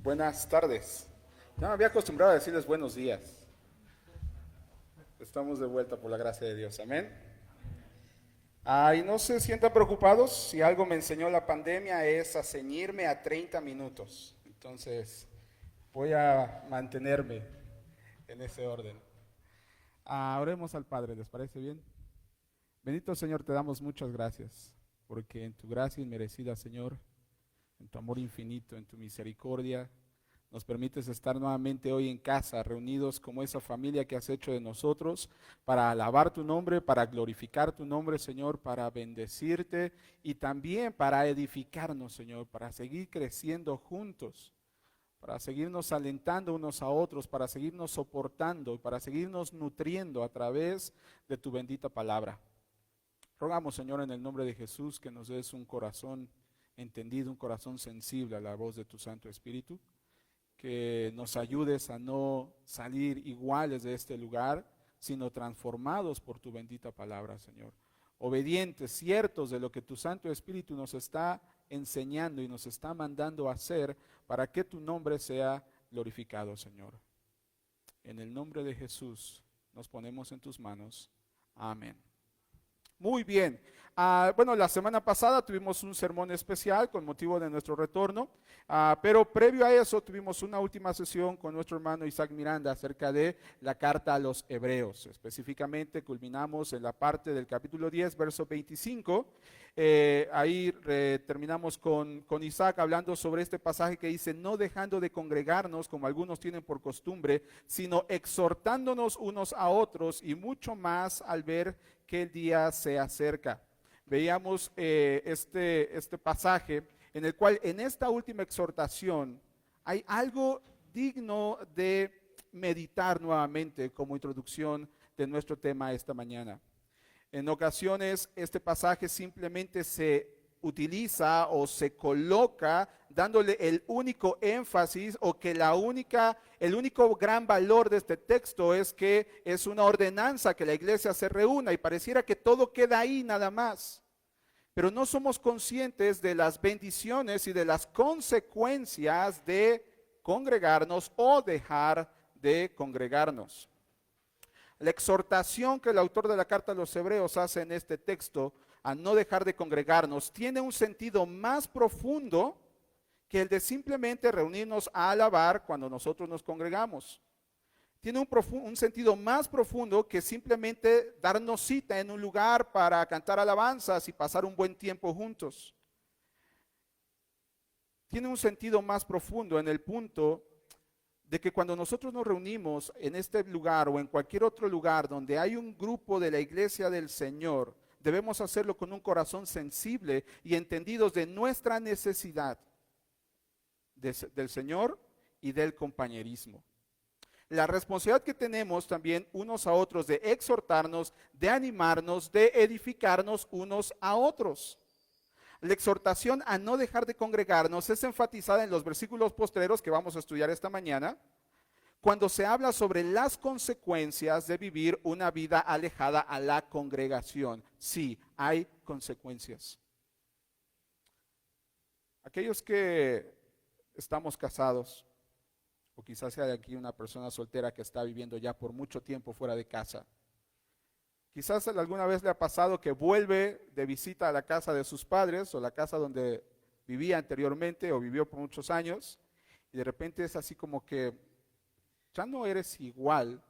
Buenas tardes. Ya me había acostumbrado a decirles buenos días. Estamos de vuelta por la gracia de Dios. Amén. Y no se sientan preocupados. Si algo me enseñó la pandemia es a ceñirme a 30 minutos. Entonces voy a mantenerme en ese orden. Oremos al Padre, ¿les parece bien? Bendito Señor, te damos muchas gracias, porque en tu gracia inmerecida, Señor, en tu amor infinito, en tu misericordia, nos permites estar nuevamente hoy en casa, reunidos como esa familia que has hecho de nosotros, para alabar tu nombre, para glorificar tu nombre, Señor, para bendecirte y también para edificarnos, Señor, para seguir creciendo juntos, para seguirnos alentando unos a otros, para seguirnos soportando, para seguirnos nutriendo a través de tu bendita palabra. Rogamos, Señor, en el nombre de Jesús, que nos des un corazón entendido, un corazón sensible a la voz de tu Santo Espíritu, que nos ayudes a no salir iguales de este lugar, sino transformados por tu bendita palabra, Señor. Obedientes, ciertos de lo que tu Santo Espíritu nos está enseñando y nos está mandando a hacer para que tu nombre sea glorificado, Señor. En el nombre de Jesús nos ponemos en tus manos. Amén. Muy bien. Bueno, la semana pasada tuvimos un sermón especial con motivo de nuestro retorno, pero previo a eso tuvimos una última sesión con nuestro hermano Isaac Miranda acerca de la carta a los Hebreos. Específicamente culminamos en la parte del capítulo 10, verso 25. Ahí terminamos con Isaac hablando sobre este pasaje que dice: no dejando de congregarnos como algunos tienen por costumbre, sino exhortándonos unos a otros, y mucho más al ver que el día se acerca. Veíamos este pasaje en el cual en esta última exhortación hay algo digno de meditar nuevamente como introducción de nuestro tema esta mañana. En ocasiones este pasaje simplemente se utiliza o se coloca dándole el único énfasis, o que el único gran valor de este texto es que es una ordenanza que la iglesia se reúna, y pareciera que todo queda ahí nada más. Pero no somos conscientes de las bendiciones y de las consecuencias de congregarnos o dejar de congregarnos. La exhortación que el autor de la carta a los Hebreos hace en este texto a no dejar de congregarnos tiene un sentido más profundo que el de simplemente reunirnos a alabar cuando nosotros nos congregamos. Tiene un sentido más profundo que simplemente darnos cita en un lugar para cantar alabanzas y pasar un buen tiempo juntos. Tiene un sentido más profundo en el punto de que cuando nosotros nos reunimos en este lugar o en cualquier otro lugar donde hay un grupo de la iglesia del Señor, debemos hacerlo con un corazón sensible y entendidos de nuestra necesidad del Señor y del compañerismo. La responsabilidad que tenemos también unos a otros de exhortarnos, de animarnos, de edificarnos unos a otros. La exhortación a no dejar de congregarnos es enfatizada en los versículos postreros que vamos a estudiar esta mañana, cuando se habla sobre las consecuencias de vivir una vida alejada a la congregación. Sí, hay consecuencias. Aquellos que estamos casados, o quizás sea aquí una persona soltera que está viviendo ya por mucho tiempo fuera de casa, quizás alguna vez le ha pasado que vuelve de visita a la casa de sus padres o la casa donde vivía anteriormente o vivió por muchos años, y de repente es así como que ya no eres igual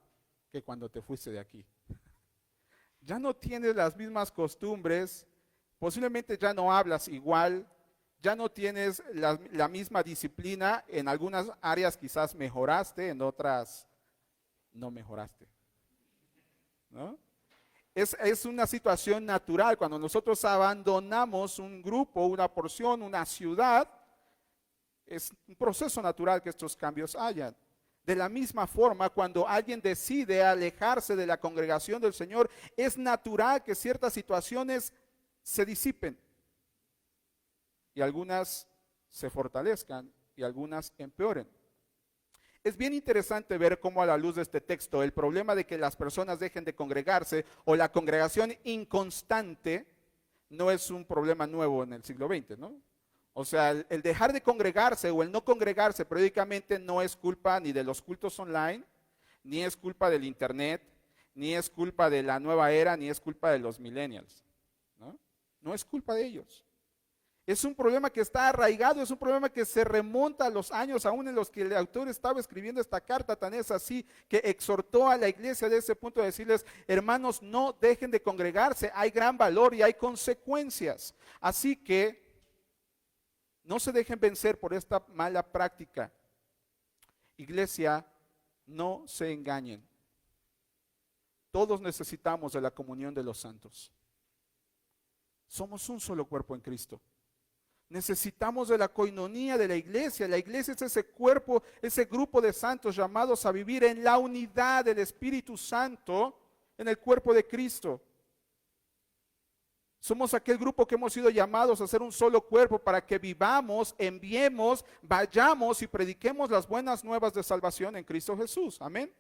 que cuando te fuiste de aquí. Ya no tienes las mismas costumbres, posiblemente ya no hablas igual, ya no tienes la misma disciplina. En algunas áreas quizás mejoraste, en otras no mejoraste, ¿no? Es una situación natural. Cuando nosotros abandonamos un grupo, una porción, una ciudad, es un proceso natural que estos cambios hayan. De la misma forma, cuando alguien decide alejarse de la congregación del Señor, es natural que ciertas situaciones se disipen y algunas se fortalezcan y algunas empeoren. Es bien interesante ver cómo, a la luz de este texto, el problema de que las personas dejen de congregarse o la congregación inconstante no es un problema nuevo en el siglo XX, ¿no? O sea, el dejar de congregarse o el no congregarse periódicamente no es culpa ni de los cultos online, ni es culpa del internet, ni es culpa de la nueva era, ni es culpa de los millennials. No, no es culpa de ellos. Es un problema que está arraigado, es un problema que se remonta a los años aún en los que el autor estaba escribiendo esta carta. Tan es así que exhortó a la iglesia de ese punto a decirles: hermanos, no dejen de congregarse, hay gran valor y hay consecuencias. Así que no se dejen vencer por esta mala práctica. Iglesia, no se engañen. Todos necesitamos de la comunión de los santos. Somos un solo cuerpo en Cristo. Necesitamos de la coinonía de la iglesia. La iglesia es ese cuerpo, ese grupo de santos llamados a vivir en la unidad del Espíritu Santo en el cuerpo de Cristo. Somos aquel grupo que hemos sido llamados a ser un solo cuerpo para que vivamos, enviemos, vayamos y prediquemos las buenas nuevas de salvación en Cristo Jesús. Amén.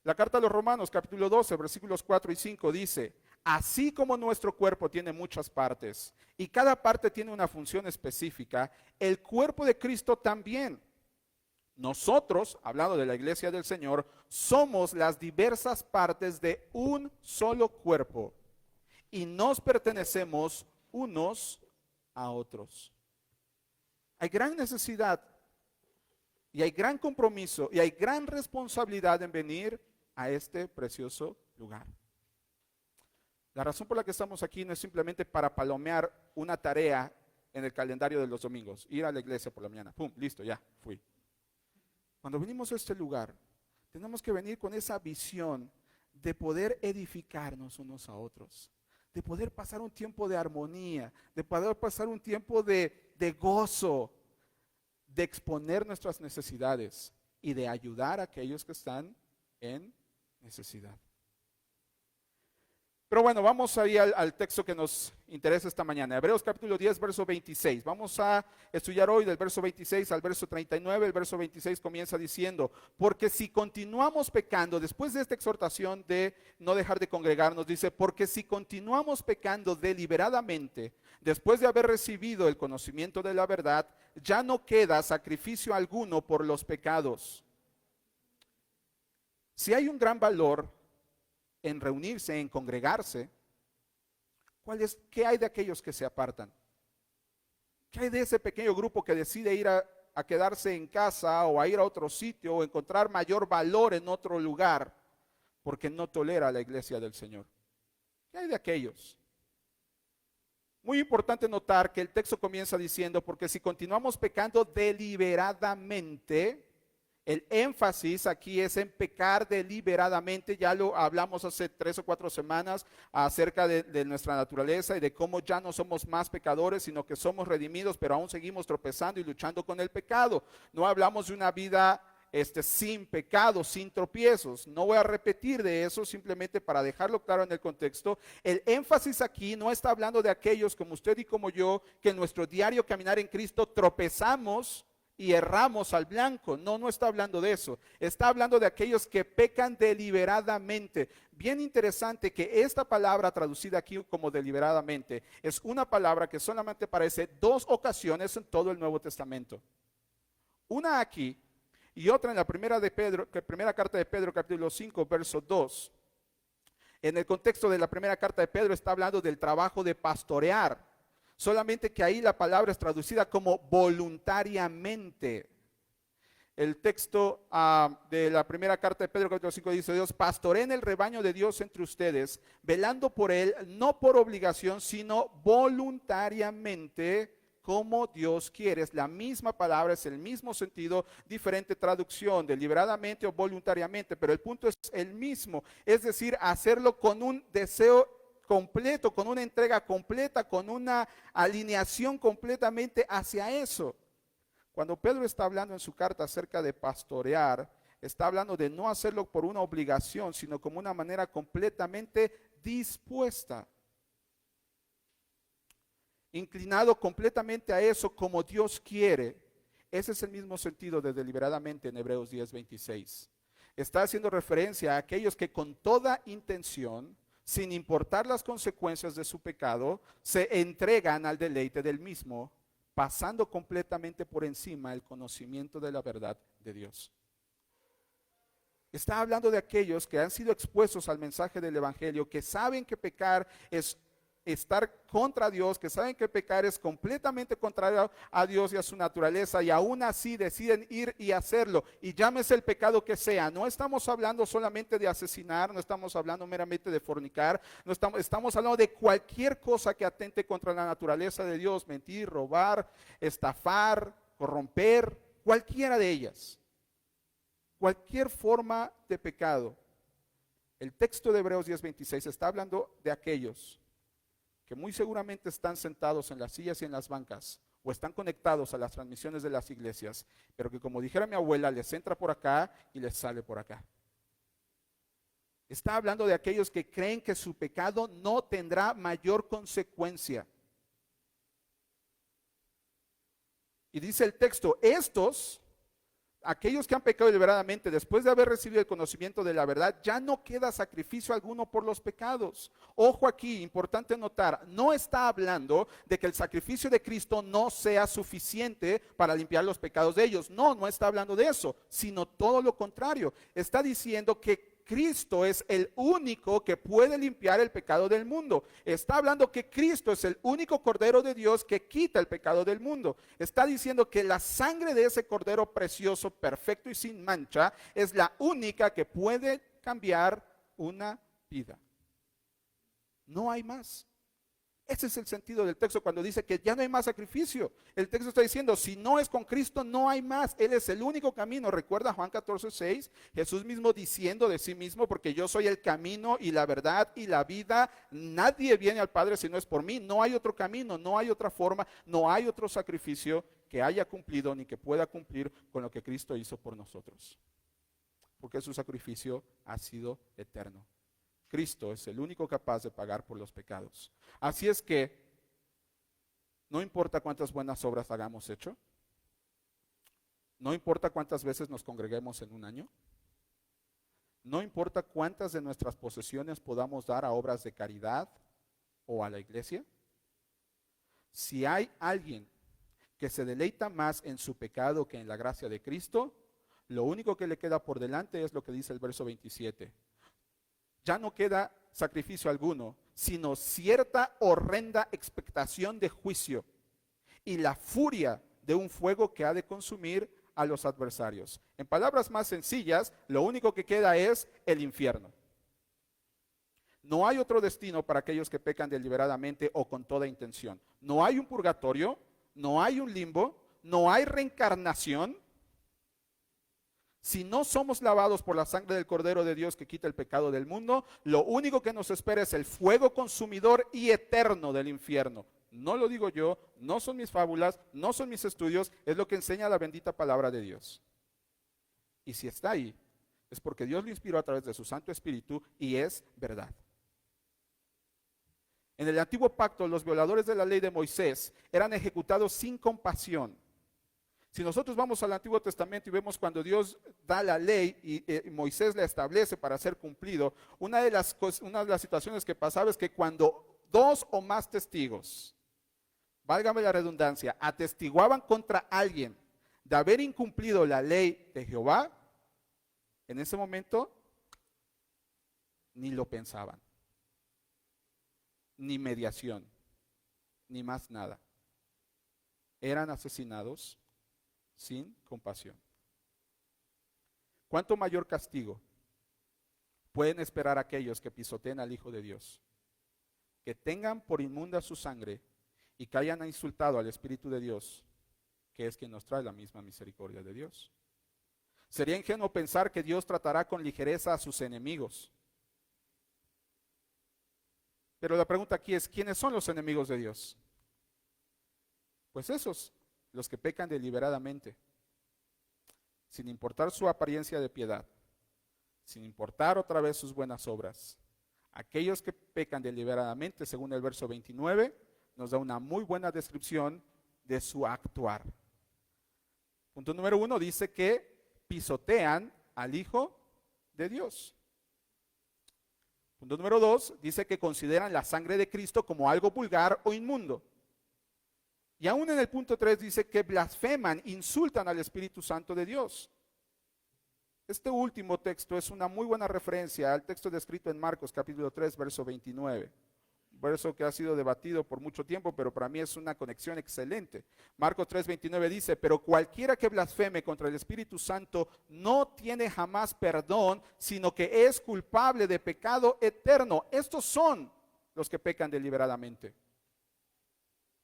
La carta a los Romanos, capítulo 12, versículos 4 y 5 dice: así como nuestro cuerpo tiene muchas partes y cada parte tiene una función específica, el cuerpo de Cristo también. Nosotros, hablando de la iglesia del Señor, somos las diversas partes de un solo cuerpo y nos pertenecemos unos a otros. Hay gran necesidad y hay gran compromiso y hay gran responsabilidad en venir a este precioso lugar. La razón por la que estamos aquí no es simplemente para palomear una tarea en el calendario de los domingos, ir a la iglesia por la mañana, pum, listo, ya, fui. Cuando venimos a este lugar, tenemos que venir con esa visión de poder edificarnos unos a otros, de poder pasar un tiempo de armonía, de poder pasar un tiempo de gozo, de exponer nuestras necesidades y de ayudar a aquellos que están en necesidad. Pero bueno, vamos ahí al texto que nos interesa esta mañana. Hebreos capítulo 10, verso 26. Vamos a estudiar hoy del verso 26 al verso 39. El verso 26 comienza diciendo: porque si continuamos pecando, después de esta exhortación de no dejar de congregarnos, dice: porque si continuamos pecando deliberadamente, después de haber recibido el conocimiento de la verdad, ya no queda sacrificio alguno por los pecados. Si hay un gran valor en reunirse, en congregarse, ¿qué hay de aquellos que se apartan? ¿Qué hay de ese pequeño grupo que decide ir a quedarse en casa o a ir a otro sitio o encontrar mayor valor en otro lugar porque no tolera a la iglesia del Señor? ¿Qué hay de aquellos? Muy importante notar que el texto comienza diciendo: porque si continuamos pecando deliberadamente. El énfasis aquí es en pecar deliberadamente. Ya lo hablamos hace 3 o 4 semanas acerca de nuestra naturaleza y de cómo ya no somos más pecadores, sino que somos redimidos, pero aún seguimos tropezando y luchando con el pecado. No hablamos de una vida sin pecado, sin tropiezos. No voy a repetir de eso, simplemente para dejarlo claro en el contexto. El énfasis aquí no está hablando de aquellos como usted y como yo, que en nuestro diario caminar en Cristo tropezamos y erramos al blanco. No está hablando de eso. Está hablando de aquellos que pecan deliberadamente. Bien interesante que esta palabra traducida aquí como deliberadamente es una palabra que solamente aparece 2 ocasiones en todo el Nuevo Testamento. Una aquí y otra en la primera carta de Pedro, capítulo 5, verso 2. En el contexto de la primera carta de Pedro está hablando del trabajo de pastorear. Solamente que ahí la palabra es traducida como voluntariamente. El texto de la primera carta de Pedro capítulo 5 dice: Dios pastoreen el rebaño de Dios entre ustedes, velando por él, no por obligación, sino voluntariamente, como Dios quiere. Es la misma palabra, es el mismo sentido, diferente traducción, deliberadamente o voluntariamente, pero el punto es el mismo. Es decir, hacerlo con un deseo completo, con una entrega completa, con una alineación completamente hacia eso. Cuando Pedro está hablando en su carta acerca de pastorear, está hablando de no hacerlo por una obligación, sino como una manera completamente dispuesta, inclinado completamente a eso como Dios quiere. Ese es el mismo sentido de deliberadamente en Hebreos 10:26. Está haciendo referencia a aquellos que con toda intención, sin importar las consecuencias de su pecado, se entregan al deleite del mismo pasando completamente por encima el conocimiento de la verdad de Dios. Está hablando de aquellos que han sido expuestos al mensaje del Evangelio, que saben que pecar es estar contra Dios, que saben que pecar es completamente contrario a Dios y a su naturaleza, y aún así deciden ir y hacerlo, y llámese el pecado que sea. No estamos hablando solamente de asesinar, no estamos hablando meramente de fornicar, no estamos hablando de cualquier cosa que atente contra la naturaleza de Dios: mentir, robar, estafar, corromper, cualquiera de ellas. Cualquier forma de pecado. El texto de Hebreos 10:26 está hablando de aquellos que muy seguramente están sentados en las sillas y en las bancas, o están conectados a las transmisiones de las iglesias, pero que, como dijera mi abuela, les entra por acá y les sale por acá. Está hablando de aquellos que creen que su pecado no tendrá mayor consecuencia. Y dice el texto: aquellos que han pecado deliberadamente, después de haber recibido el conocimiento de la verdad, ya no queda sacrificio alguno por los pecados. Ojo aquí, importante notar, no está hablando de que el sacrificio de Cristo no sea suficiente para limpiar los pecados de ellos. No, no está hablando de eso, sino todo lo contrario. Está diciendo que Cristo es el único que puede limpiar el pecado del mundo. Está hablando que Cristo es el único Cordero de Dios que quita el pecado del mundo. Está diciendo que la sangre de ese Cordero precioso, perfecto y sin mancha, es la única que puede cambiar una vida. No hay más. Ese es el sentido del texto cuando dice que ya no hay más sacrificio. El texto está diciendo: si no es con Cristo, no hay más. Él es el único camino. Recuerda Juan 14:6, Jesús mismo diciendo de sí mismo: porque yo soy el camino y la verdad y la vida. Nadie viene al Padre si no es por mí. No hay otro camino, no hay otra forma, no hay otro sacrificio que haya cumplido ni que pueda cumplir con lo que Cristo hizo por nosotros. Porque su sacrificio ha sido eterno. Cristo es el único capaz de pagar por los pecados. Así es que no importa cuántas buenas obras hagamos hecho, no importa cuántas veces nos congreguemos en un año, no importa cuántas de nuestras posesiones podamos dar a obras de caridad o a la iglesia, si hay alguien que se deleita más en su pecado que en la gracia de Cristo, lo único que le queda por delante es lo que dice el verso 27. Ya no queda sacrificio alguno, sino cierta horrenda expectación de juicio y la furia de un fuego que ha de consumir a los adversarios. En palabras más sencillas, lo único que queda es el infierno. No hay otro destino para aquellos que pecan deliberadamente o con toda intención. No hay un purgatorio, no hay un limbo, no hay reencarnación. Si no somos lavados por la sangre del Cordero de Dios que quita el pecado del mundo, lo único que nos espera es el fuego consumidor y eterno del infierno. No lo digo yo, no son mis fábulas, no son mis estudios, es lo que enseña la bendita palabra de Dios. Y si está ahí, es porque Dios lo inspiró a través de su Santo Espíritu y es verdad. En el antiguo pacto, los violadores de la ley de Moisés eran ejecutados sin compasión. Si nosotros vamos al Antiguo Testamento y vemos cuando Dios da la ley y Moisés la establece para ser cumplido, una de las situaciones que pasaba es que cuando 2 o más testigos, válgame la redundancia, atestiguaban contra alguien de haber incumplido la ley de Jehová, en ese momento ni lo pensaban, ni mediación, ni más nada. Eran asesinados sin compasión. ¿Cuánto mayor castigo pueden esperar aquellos que pisoteen al Hijo de Dios, que tengan por inmunda su sangre y que hayan insultado al Espíritu de Dios, que es quien nos trae la misma misericordia de Dios? Sería ingenuo pensar que Dios tratará con ligereza a sus enemigos. Pero la pregunta aquí es: ¿quiénes son los enemigos de Dios? Pues esos, los que pecan deliberadamente, sin importar su apariencia de piedad, sin importar otra vez sus buenas obras. Aquellos que pecan deliberadamente, según el verso 29, nos da una muy buena descripción de su actuar. Punto número 1 dice que pisotean al Hijo de Dios. Punto número 2 dice que consideran la sangre de Cristo como algo vulgar o inmundo. Y aún en el punto 3 dice que blasfeman, insultan al Espíritu Santo de Dios. Este último texto es una muy buena referencia al texto descrito en Marcos capítulo 3, verso 29. Un verso que ha sido debatido por mucho tiempo, pero para mí es una conexión excelente. Marcos 3, 29 dice, pero cualquiera que blasfeme contra el Espíritu Santo no tiene jamás perdón, sino que es culpable de pecado eterno. Estos son los que pecan deliberadamente.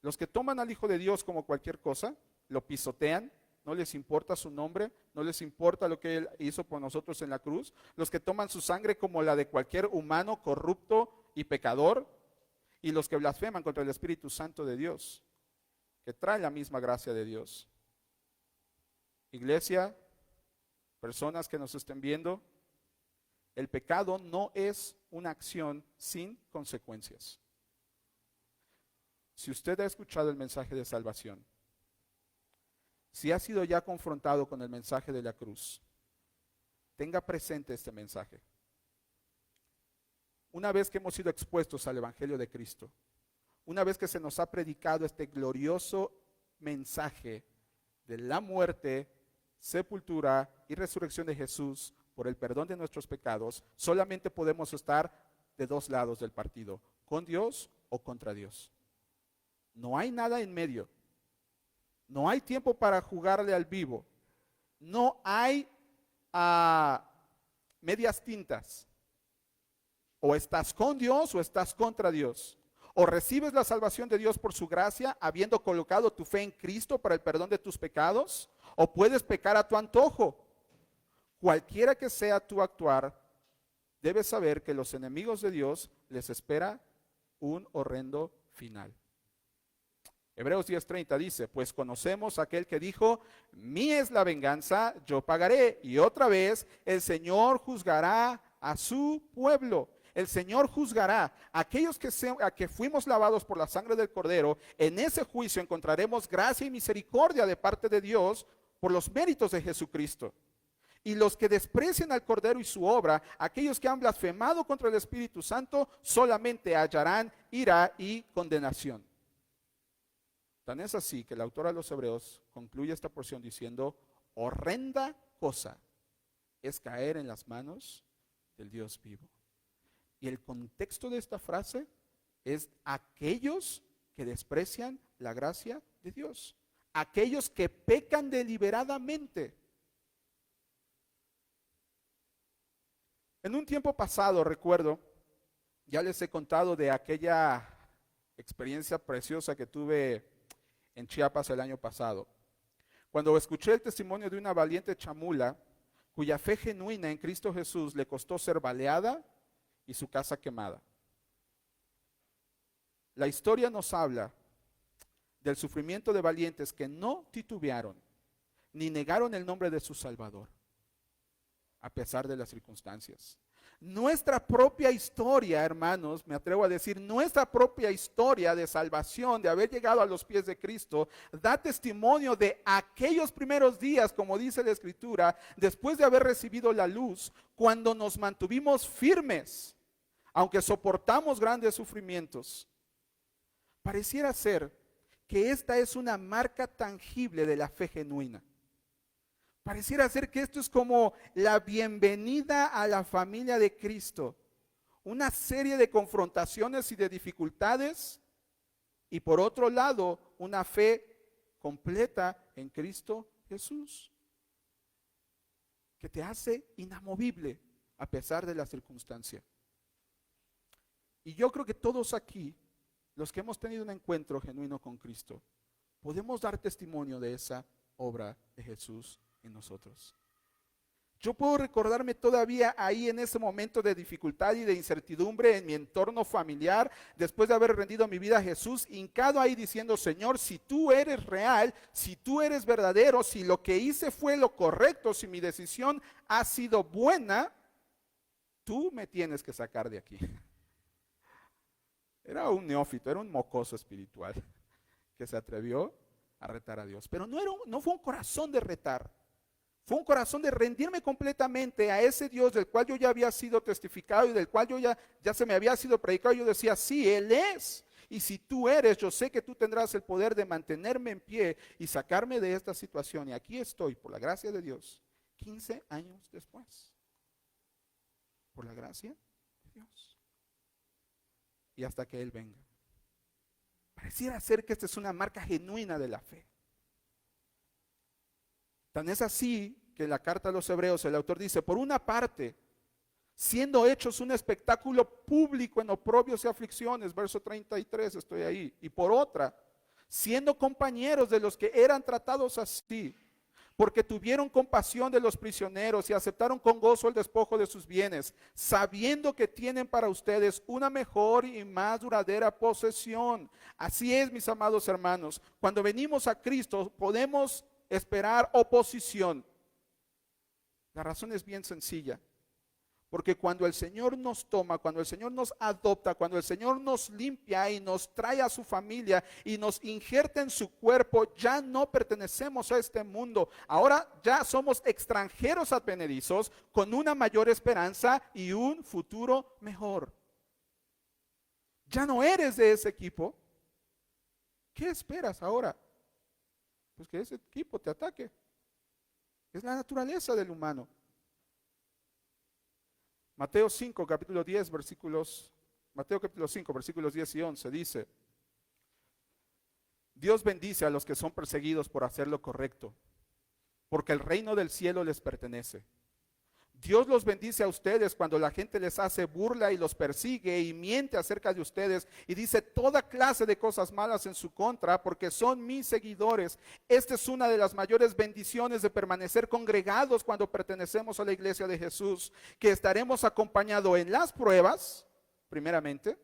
Los que toman al Hijo de Dios como cualquier cosa, lo pisotean, no les importa su nombre, no les importa lo que Él hizo por nosotros en la cruz. Los que toman su sangre como la de cualquier humano corrupto y pecador. Y los que blasfeman contra el Espíritu Santo de Dios, que trae la misma gracia de Dios. Iglesia, personas que nos estén viendo, el pecado no es una acción sin consecuencias. Si usted ha escuchado el mensaje de salvación, si ha sido ya confrontado con el mensaje de la cruz, tenga presente este mensaje. Una vez que hemos sido expuestos al Evangelio de Cristo, una vez que se nos ha predicado este glorioso mensaje de la muerte, sepultura y resurrección de Jesús por el perdón de nuestros pecados, solamente podemos estar de dos lados del partido, con Dios o contra Dios. No hay nada en medio. No hay tiempo para jugarle al vivo. No hay medias tintas. O estás con Dios o estás contra Dios. O recibes la salvación de Dios por su gracia, habiendo colocado tu fe en Cristo para el perdón de tus pecados, o puedes pecar a tu antojo. Cualquiera que sea tu actuar, debes saber que los enemigos de Dios les espera un horrendo final. Hebreos 10:30 dice, pues conocemos a aquel que dijo, mía es la venganza, yo pagaré. Y otra vez, el Señor juzgará a su pueblo. El Señor juzgará a aquellos que fuimos lavados por la sangre del Cordero. En ese juicio encontraremos gracia y misericordia de parte de Dios por los méritos de Jesucristo. Y los que desprecian al Cordero y su obra, aquellos que han blasfemado contra el Espíritu Santo, solamente hallarán ira y condenación. Tan es así que el autor a los Hebreos concluye esta porción diciendo, horrenda cosa es caer en las manos del Dios vivo. Y el contexto de esta frase es aquellos que desprecian la gracia de Dios, aquellos que pecan deliberadamente. En un tiempo pasado, recuerdo, ya les he contado de aquella experiencia preciosa que tuve en Chiapas el año pasado, cuando escuché el testimonio de una valiente chamula cuya fe genuina en Cristo Jesús le costó ser baleada y su casa quemada. La historia nos habla del sufrimiento de valientes que no titubearon ni negaron el nombre de su Salvador, a pesar de las circunstancias. Nuestra propia historia, hermanos, me atrevo a decir, nuestra propia historia de salvación, de haber llegado a los pies de Cristo, da testimonio de aquellos primeros días, como dice la Escritura, después de haber recibido la luz, cuando nos mantuvimos firmes, aunque soportamos grandes sufrimientos. Pareciera ser que esta es una marca tangible de la fe genuina. Pareciera ser que esto es como la bienvenida a la familia de Cristo. Una serie de confrontaciones y de dificultades. Y por otro lado, una fe completa en Cristo Jesús. Que te hace inamovible a pesar de la circunstancia. Y yo creo que todos aquí, los que hemos tenido un encuentro genuino con Cristo, podemos dar testimonio de esa obra de Jesús en nosotros. Yo puedo recordarme todavía ahí en ese momento de dificultad y de incertidumbre en mi entorno familiar, después de haber rendido mi vida a Jesús, hincado ahí diciendo, Señor, si tú eres real, si tú eres verdadero, si lo que hice fue lo correcto, si mi decisión ha sido buena, tú me tienes que sacar de aquí. Era un neófito, era un mocoso espiritual que se atrevió a retar a Dios. Pero no fue un corazón de retar. Fue un corazón de rendirme completamente a ese Dios del cual yo ya había sido testificado y del cual yo ya se me había sido predicado. Yo decía, sí, Él es. Y si tú eres, yo sé que tú tendrás el poder de mantenerme en pie y sacarme de esta situación. Y aquí estoy, por la gracia de Dios, 15 años después. Por la gracia de Dios. Y hasta que Él venga. Pareciera ser que esta es una marca genuina de la fe. Tan es así que la carta a los Hebreos, el autor dice, por una parte, siendo hechos un espectáculo público en oprobios y aflicciones, verso 33, estoy ahí, y por otra, siendo compañeros de los que eran tratados así, porque tuvieron compasión de los prisioneros y aceptaron con gozo el despojo de sus bienes, sabiendo que tienen para ustedes una mejor y más duradera posesión. Así es, mis amados hermanos, cuando venimos a Cristo podemos esperar oposición. La razón es bien sencilla. Porque cuando el Señor nos toma, cuando el Señor nos adopta, cuando el Señor nos limpia y nos trae a su familia y nos injerta en su cuerpo, ya no pertenecemos a este mundo. Ahora ya somos extranjeros advenedizos con una mayor esperanza y un futuro mejor. Ya no eres de ese equipo. ¿Qué esperas ahora? Pues que ese equipo te ataque. Es la naturaleza del humano. Mateo 5, capítulo 10, Mateo capítulo 5, versículos 10 y 11 dice, Dios bendice a los que son perseguidos por hacer lo correcto, porque el reino del cielo les pertenece. Dios los bendice a ustedes cuando la gente les hace burla y los persigue y miente acerca de ustedes y dice toda clase de cosas malas en su contra porque son mis seguidores. Esta es una de las mayores bendiciones de permanecer congregados cuando pertenecemos a la iglesia de Jesús, que estaremos acompañados en las pruebas, primeramente,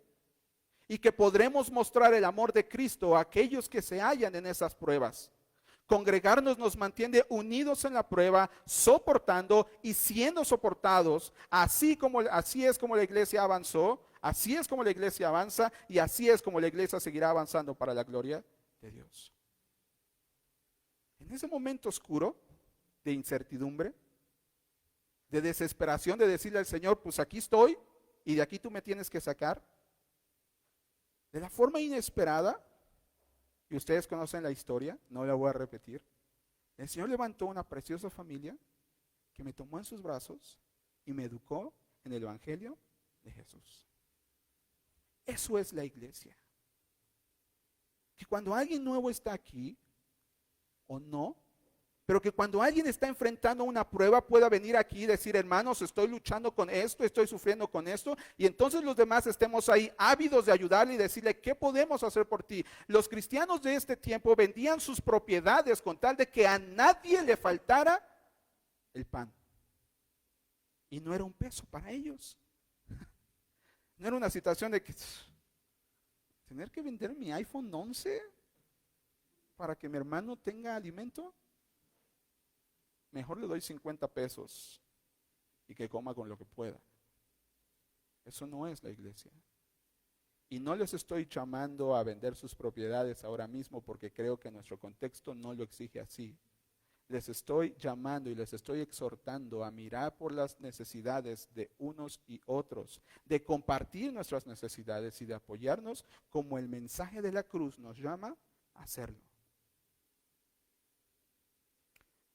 y que podremos mostrar el amor de Cristo a aquellos que se hallan en esas pruebas. Congregarnos nos mantiene unidos en la prueba, soportando y siendo soportados. Así es como la iglesia avanzó, así es como la iglesia avanza y así es como la iglesia seguirá avanzando para la gloria de Dios. En ese momento oscuro de incertidumbre, de desesperación, de decirle al Señor, pues aquí estoy y de aquí tú me tienes que sacar, de la forma inesperada, y ustedes conocen la historia, no la voy a repetir. El Señor levantó una preciosa familia que me tomó en sus brazos y me educó en el Evangelio de Jesús. Eso es la iglesia. Que cuando alguien nuevo está aquí, o no, pero que cuando alguien está enfrentando una prueba pueda venir aquí y decir, hermanos, estoy luchando con esto, estoy sufriendo con esto, y entonces los demás estemos ahí ávidos de ayudarle y decirle, ¿qué podemos hacer por ti? Los cristianos de este tiempo vendían sus propiedades con tal de que a nadie le faltara el pan. Y no era un peso para ellos. No era una situación de que tener que vender mi iPhone 11 para que mi hermano tenga alimento. Mejor le doy 50 pesos y que coma con lo que pueda. Eso no es la iglesia. Y no les estoy llamando a vender sus propiedades ahora mismo porque creo que nuestro contexto no lo exige así. Les estoy llamando y les estoy exhortando a mirar por las necesidades de unos y otros, de compartir nuestras necesidades y de apoyarnos como el mensaje de la cruz nos llama a hacerlo.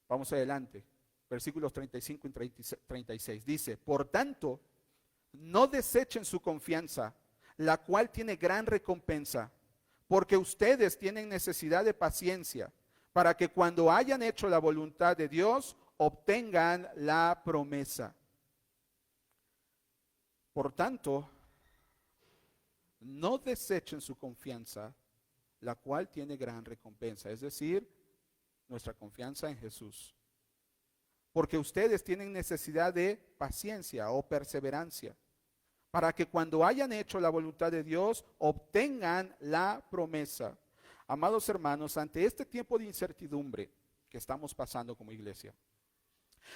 Vamos adelante, versículos 35 y 36. Dice, por tanto, no desechen su confianza, la cual tiene gran recompensa, porque ustedes tienen necesidad de paciencia, para que cuando hayan hecho la voluntad de Dios, obtengan la promesa. Por tanto, no desechen su confianza, la cual tiene gran recompensa, es decir, nuestra confianza en Jesús. Porque ustedes tienen necesidad de paciencia o perseverancia, para que cuando hayan hecho la voluntad de Dios, obtengan la promesa. Amados hermanos, ante este tiempo de incertidumbre que estamos pasando como iglesia,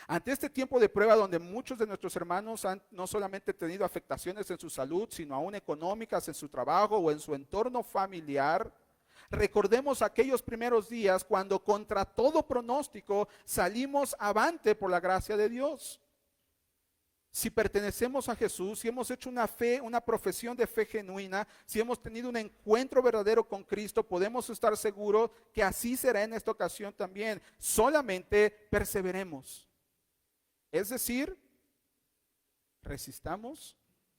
ante este tiempo de prueba donde muchos de nuestros hermanos han no solamente tenido afectaciones en su salud, sino aún económicas en su trabajo o en su entorno familiar, recordemos aquellos primeros días cuando contra todo pronóstico salimos avante por la gracia de Dios. Si pertenecemos a Jesús, si hemos hecho una fe, una profesión de fe genuina, si hemos tenido un encuentro verdadero con Cristo, podemos estar seguros que así será en esta ocasión también. Solamente perseveremos. Es decir, resistamos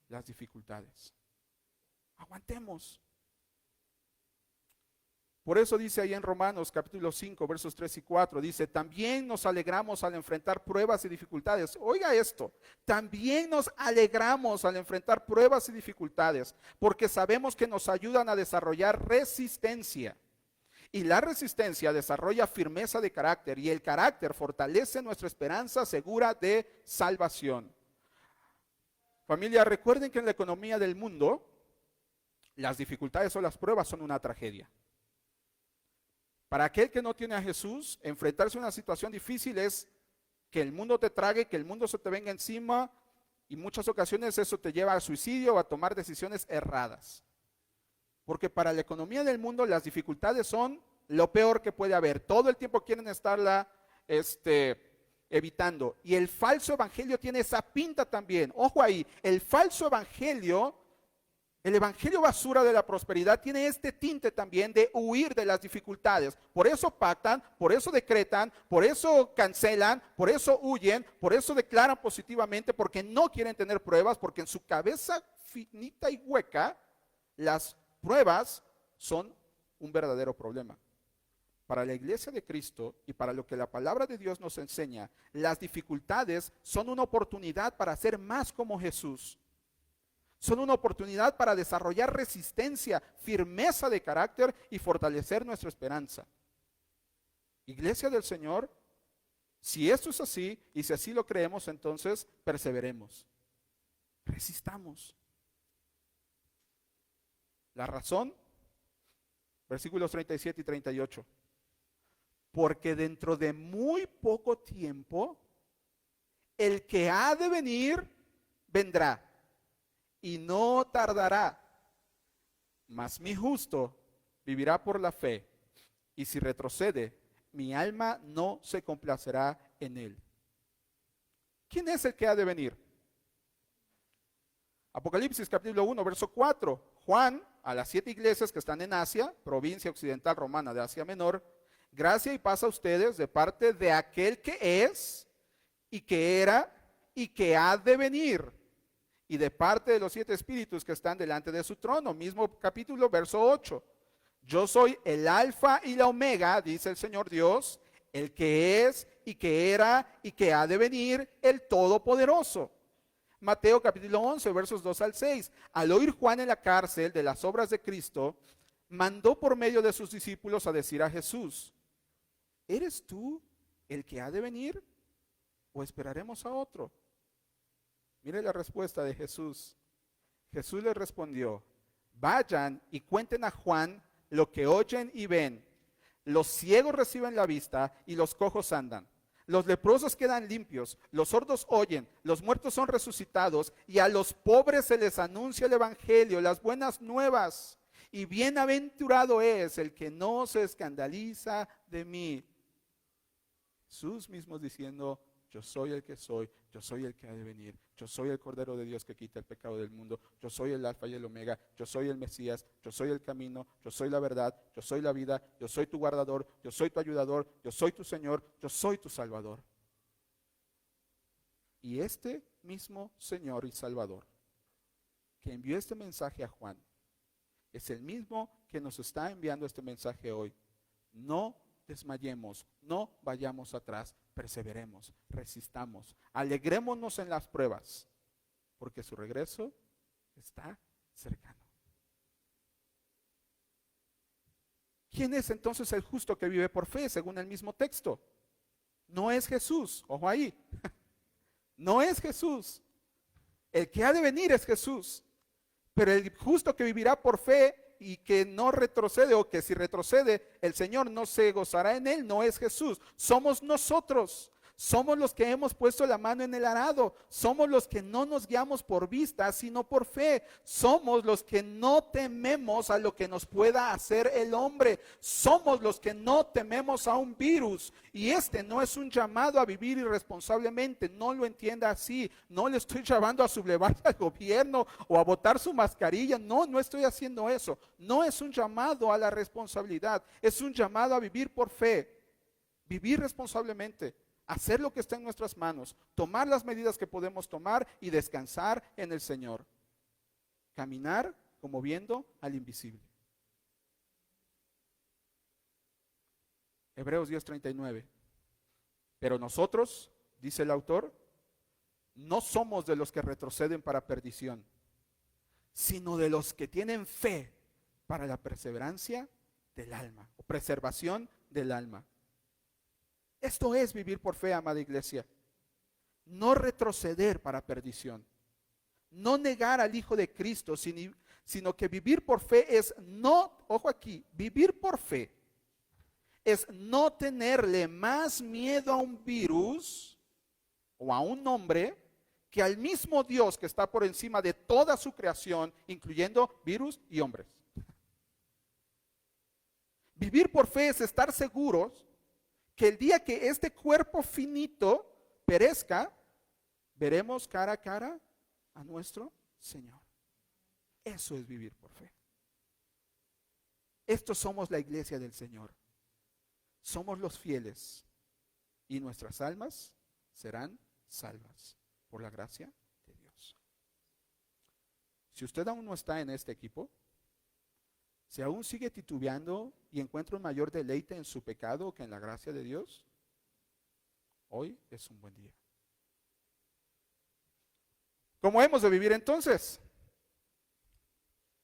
las dificultades. Aguantemos. Por eso dice ahí en Romanos capítulo 5, versos 3 y 4, dice, también nos alegramos al enfrentar pruebas y dificultades. Oiga esto, también nos alegramos al enfrentar pruebas y dificultades, porque sabemos que nos ayudan a desarrollar resistencia. Y la resistencia desarrolla firmeza de carácter, y el carácter fortalece nuestra esperanza segura de salvación. Familia, recuerden que en la economía del mundo, las dificultades o las pruebas son una tragedia. Para aquel que no tiene a Jesús, enfrentarse a una situación difícil es que el mundo te trague, que el mundo se te venga encima, y en muchas ocasiones eso te lleva al suicidio o a tomar decisiones erradas. Porque para la economía del mundo las dificultades son lo peor que puede haber. Todo el tiempo quieren estarla evitando. Y el falso evangelio tiene esa pinta también. Ojo ahí, el falso evangelio, el evangelio basura de la prosperidad tiene este tinte también de huir de las dificultades. Por eso pactan, por eso decretan, por eso cancelan, por eso huyen, por eso declaran positivamente, porque no quieren tener pruebas, porque en su cabeza finita y hueca, las pruebas son un verdadero problema. Para la iglesia de Cristo y para lo que la palabra de Dios nos enseña, las dificultades son una oportunidad para ser más como Jesús. Son una oportunidad para desarrollar resistencia, firmeza de carácter y fortalecer nuestra esperanza. Iglesia del Señor, si esto es así y si así lo creemos, entonces perseveremos. Resistamos. La razón, versículos 37 y 38. Porque dentro de muy poco tiempo, el que ha de venir, vendrá. Y no tardará, mas mi justo vivirá por la fe, y si retrocede, mi alma no se complacerá en él. ¿Quién es el que ha de venir? Apocalipsis capítulo 1, verso 4. Juan, a las 7 iglesias que están en Asia, provincia occidental romana de Asia Menor, gracia y paz a ustedes de parte de aquel que es, y que era, y que ha de venir, y de parte de los 7 espíritus que están delante de su trono. Mismo capítulo, verso 8. Yo soy el alfa y la omega, dice el Señor Dios, el que es y que era y que ha de venir, el Todopoderoso. Mateo capítulo 11, versos 2 al 6. Al oír Juan en la cárcel de las obras de Cristo, mandó por medio de sus discípulos a decir a Jesús, ¿eres tú el que ha de venir o esperaremos a otro? Mire la respuesta de Jesús. Jesús les respondió, vayan y cuenten a Juan lo que oyen y ven. Los ciegos reciben la vista y los cojos andan. Los leprosos quedan limpios, los sordos oyen, los muertos son resucitados y a los pobres se les anuncia el evangelio, las buenas nuevas. Y bienaventurado es el que no se escandaliza de mí. Jesús mismo diciendo, yo soy el que soy, yo soy el que ha de venir, yo soy el Cordero de Dios que quita el pecado del mundo, yo soy el Alfa y el Omega, yo soy el Mesías, yo soy el camino, yo soy la verdad, yo soy la vida, yo soy tu guardador, yo soy tu ayudador, yo soy tu Señor, yo soy tu Salvador. Y este mismo Señor y Salvador que envió este mensaje a Juan, es el mismo que nos está enviando este mensaje hoy. No desmayemos, no vayamos atrás, perseveremos, resistamos, alegrémonos en las pruebas, porque su regreso está cercano. ¿Quién es entonces el justo que vive por fe, según el mismo texto? No es Jesús, ojo ahí, no es Jesús. El que ha de venir es Jesús, pero el justo que vivirá por fe y que no retrocede, o que si retrocede el Señor no se gozará en él, no es Jesús. Somos nosotros, Somos los que hemos puesto la mano en el arado. Somos los que no nos guiamos por vista, sino por fe. Somos los que no tememos a lo que nos pueda hacer el hombre. Somos los que no tememos a un virus. Y este no es un llamado a vivir irresponsablemente. No lo entienda así. No le estoy llamando a sublevarse al gobierno o a botar su mascarilla. No, no estoy haciendo eso. No es un llamado a la responsabilidad. Es un llamado a vivir por fe. Vivir responsablemente, hacer lo que está en nuestras manos, tomar las medidas que podemos tomar y descansar en el Señor. Caminar como viendo al invisible. Hebreos 10:39. Pero nosotros, dice el autor, no somos de los que retroceden para perdición, sino de los que tienen fe para la perseverancia del alma, o preservación del alma. Esto es vivir por fe, amada iglesia. No retroceder para perdición. No negar al Hijo de Cristo, sino que vivir por fe es no, ojo aquí, vivir por fe es no tenerle más miedo a un virus o a un hombre que al mismo Dios que está por encima de toda su creación, incluyendo virus y hombres. Vivir por fe es estar seguros que el día que este cuerpo finito perezca, veremos cara a cara a nuestro Señor. Eso es vivir por fe. Estos somos la iglesia del Señor. Somos los fieles y nuestras almas serán salvas por la gracia de Dios. Si usted aún no está en este equipo, si aún sigue titubeando y encuentra un mayor deleite en su pecado que en la gracia de Dios, hoy es un buen día. ¿Cómo hemos de vivir entonces?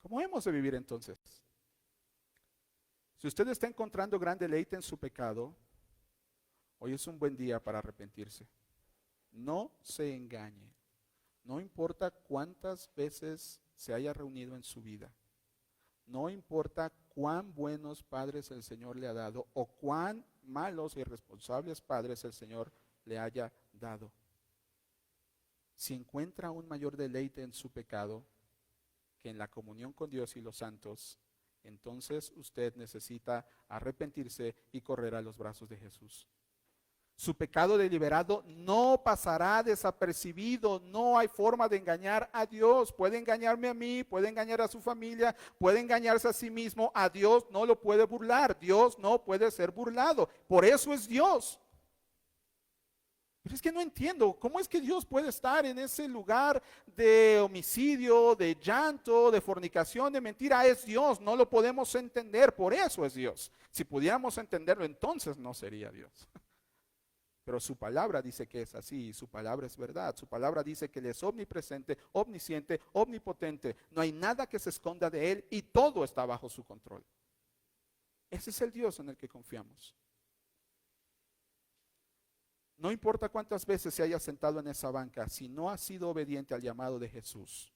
¿Cómo hemos de vivir entonces? Si usted está encontrando gran deleite en su pecado, hoy es un buen día para arrepentirse. No se engañe. No importa cuántas veces se haya reunido en su vida. No importa cuán buenos padres el Señor le ha dado o cuán malos y irresponsables padres el Señor le haya dado. Si encuentra un mayor deleite en su pecado que en la comunión con Dios y los santos, entonces usted necesita arrepentirse y correr a los brazos de Jesús. Su pecado deliberado no pasará desapercibido. No hay forma de engañar a Dios. Puede engañarme a mí, puede engañar a su familia, puede engañarse a sí mismo. A Dios no lo puede burlar. Dios no puede ser burlado. Por eso es Dios. Pero es que no entiendo, ¿cómo es que Dios puede estar en ese lugar de homicidio, de llanto, de fornicación, de mentira? Es Dios, no lo podemos entender, por eso es Dios. Si pudiéramos entenderlo, entonces no sería Dios. Pero su palabra dice que es así, y su palabra es verdad. Su palabra dice que Él es omnipresente, omnisciente, omnipotente. No hay nada que se esconda de Él y todo está bajo su control. Ese es el Dios en el que confiamos. No importa cuántas veces se haya sentado en esa banca, si no ha sido obediente al llamado de Jesús,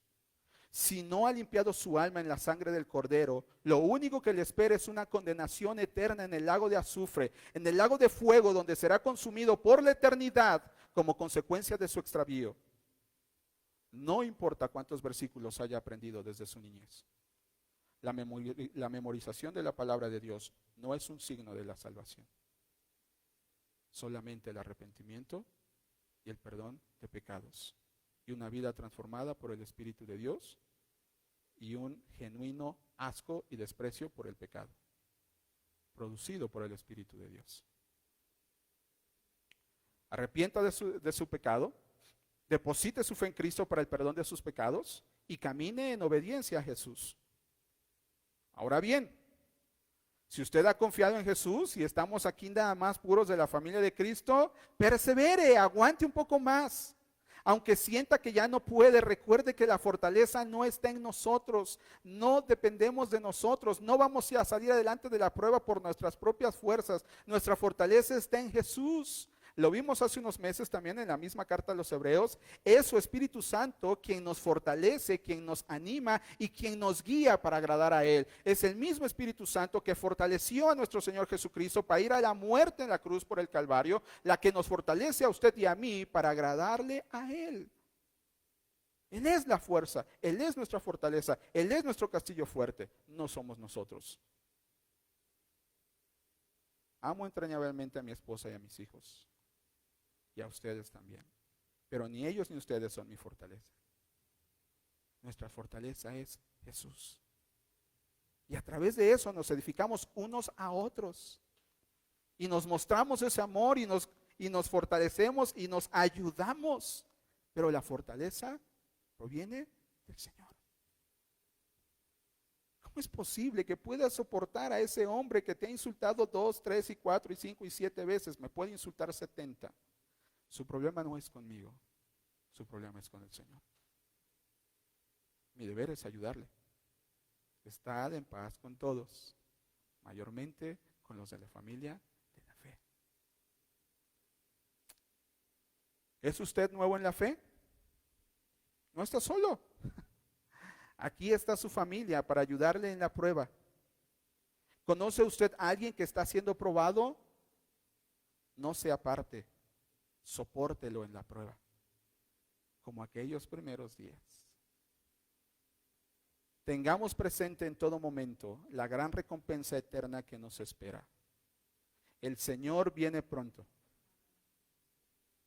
si no ha limpiado su alma en la sangre del Cordero, lo único que le espera es una condenación eterna en el lago de azufre, en el lago de fuego donde será consumido por la eternidad como consecuencia de su extravío. No importa cuántos versículos haya aprendido desde su niñez. La memorización de la palabra de Dios no es un signo de la salvación. Solamente el arrepentimiento y el perdón de pecados y una vida transformada por el Espíritu de Dios y un genuino asco y desprecio por el pecado producido por el Espíritu de Dios. Arrepienta de su pecado, deposite su fe en Cristo para el perdón de sus pecados y camine en obediencia a Jesús. Ahora bien, si usted ha confiado en Jesús y estamos aquí nada más puros de la familia de Cristo, persevere, aguante un poco más. Aunque sienta que ya no puede, recuerde que la fortaleza no está en nosotros, no dependemos de nosotros, no vamos a salir adelante de la prueba por nuestras propias fuerzas. Nuestra fortaleza está en Jesús. Lo vimos hace unos meses también en la misma carta a los Hebreos. Es su Espíritu Santo quien nos fortalece, quien nos anima y quien nos guía para agradar a Él. Es el mismo Espíritu Santo que fortaleció a nuestro Señor Jesucristo para ir a la muerte en la cruz por el Calvario, la que nos fortalece a usted y a mí para agradarle a Él. Él es la fuerza, Él es nuestra fortaleza, Él es nuestro castillo fuerte, no somos nosotros. Amo entrañablemente a mi esposa y a mis hijos, y a ustedes también, pero ni ellos ni ustedes son mi fortaleza. Nuestra fortaleza es Jesús. Y a través de eso nos edificamos unos a otros, y nos mostramos ese amor, y nos fortalecemos, y nos ayudamos, pero la fortaleza proviene del Señor. ¿Cómo es posible que puedas soportar a ese hombre que te ha insultado 2, 3 y 4 y 5 y 7 veces? Me puede insultar 70. Su problema no es conmigo, su problema es con el Señor. Mi deber es ayudarle. Estad en paz con todos, mayormente con los de la familia de la fe. ¿Es usted nuevo en la fe? No está solo. Aquí está su familia para ayudarle en la prueba. ¿Conoce usted a alguien que está siendo probado? No se aparte, sopórtelo en la prueba, como aquellos primeros días. Tengamos presente en todo momento la gran recompensa eterna que nos espera. El Señor viene pronto.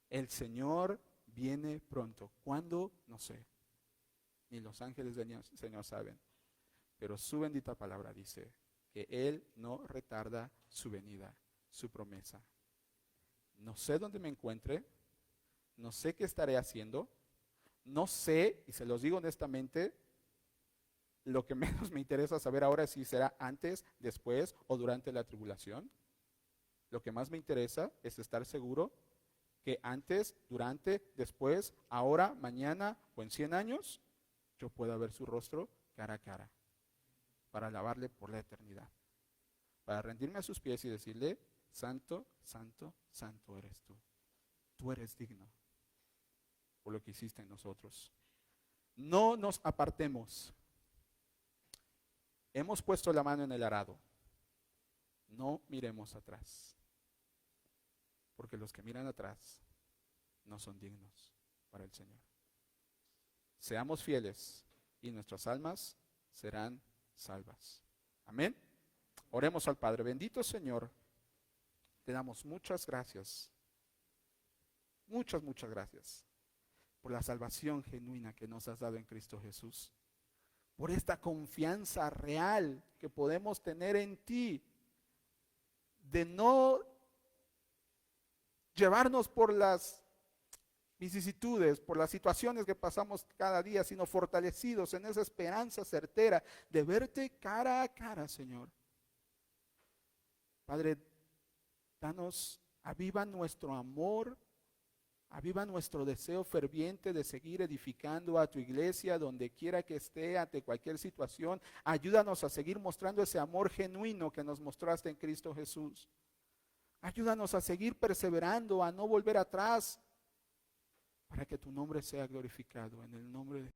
El Señor viene pronto. ¿Cuándo? No sé. Ni los ángeles del Señor saben. Pero su bendita palabra dice que Él no retarda su venida, su promesa. No sé dónde me encuentre, no sé qué estaré haciendo, no sé, y se los digo honestamente, lo que menos me interesa saber ahora es si será antes, después o durante la tribulación. Lo que más me interesa es estar seguro que antes, durante, después, ahora, mañana o en 100 años, yo pueda ver su rostro cara a cara, para alabarle por la eternidad, para rendirme a sus pies y decirle: santo, santo, santo eres tú. Tú eres digno por lo que hiciste en nosotros. No nos apartemos. Hemos puesto la mano en el arado. No miremos atrás, porque los que miran atrás no son dignos para el Señor. Seamos fieles y nuestras almas serán salvas. Amén. Oremos al Padre. Bendito Señor, te damos muchas gracias, muchas gracias por la salvación genuina que nos has dado en Cristo Jesús, por esta confianza real que podemos tener en ti, de no llevarnos por las vicisitudes, por las situaciones que pasamos cada día, sino fortalecidos en esa esperanza certera de verte cara a cara, Señor. Padre, aviva nuestro amor, aviva nuestro deseo ferviente de seguir edificando a tu iglesia donde quiera que esté, ante cualquier situación. Ayúdanos a seguir mostrando ese amor genuino que nos mostraste en Cristo Jesús. Ayúdanos a seguir perseverando, a no volver atrás, para que tu nombre sea glorificado. En el nombre de